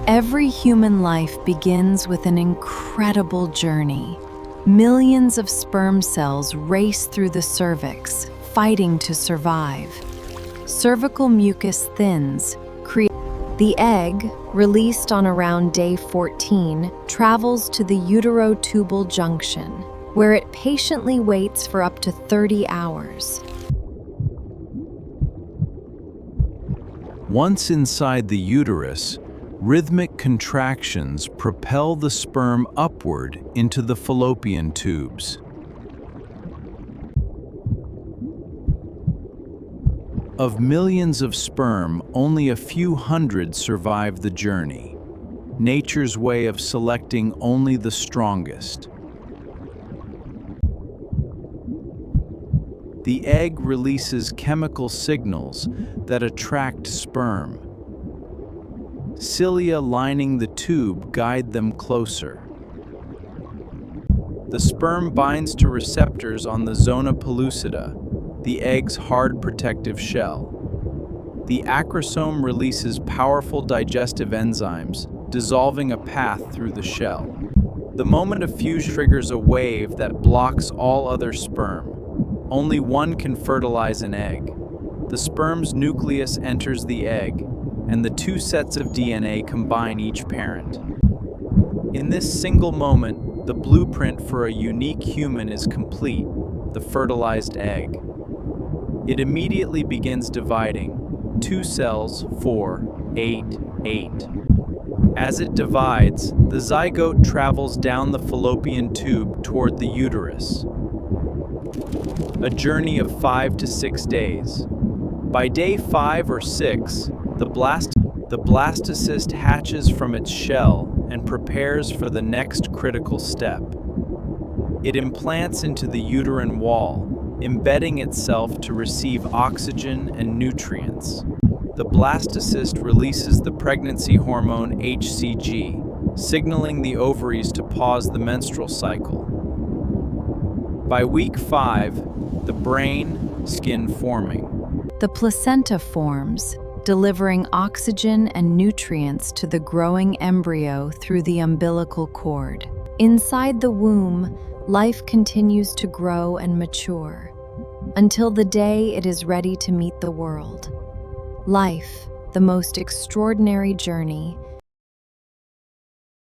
Every human life begins with an incredible journey. Millions of sperm cells race through the cervix, fighting to survive. Cervical mucus thins, the egg, released on around day 14, travels to the uterotubal junction, where it patiently waits for up to 30 hours. Once inside the uterus, rhythmic contractions propel the sperm upward into the fallopian tubes. Of millions of sperm, only a few hundred survive the journey, nature's way of selecting only the strongest. The egg releases chemical signals that attract sperm. Cilia lining the tube guide them closer. The sperm binds to receptors on the zona pellucida, the egg's hard protective shell. The acrosome releases powerful digestive enzymes, dissolving a path through the shell. The moment of fusion triggers a wave that blocks all other sperm. Only one can fertilize an egg. The sperm's nucleus enters the egg, and the two sets of DNA combine each parent. In this single moment, the blueprint for a unique human is complete, the fertilized egg. It immediately begins dividing, 2 cells, 4, 8, 8. As it divides, the zygote travels down the fallopian tube toward the uterus. A journey of 5 to 6 days. By day 5 or 6, the blastocyst hatches from its shell and prepares for the next critical step. It implants into the uterine wall, embedding itself to receive oxygen and nutrients. The blastocyst releases the pregnancy hormone HCG, signaling the ovaries to pause the menstrual cycle. By week 5, the brain, skin forming. The placenta forms, delivering oxygen and nutrients to the growing embryo through the umbilical cord. Inside the womb, life continues to grow and mature, until the day it is ready to meet the world. Life, the most extraordinary journey,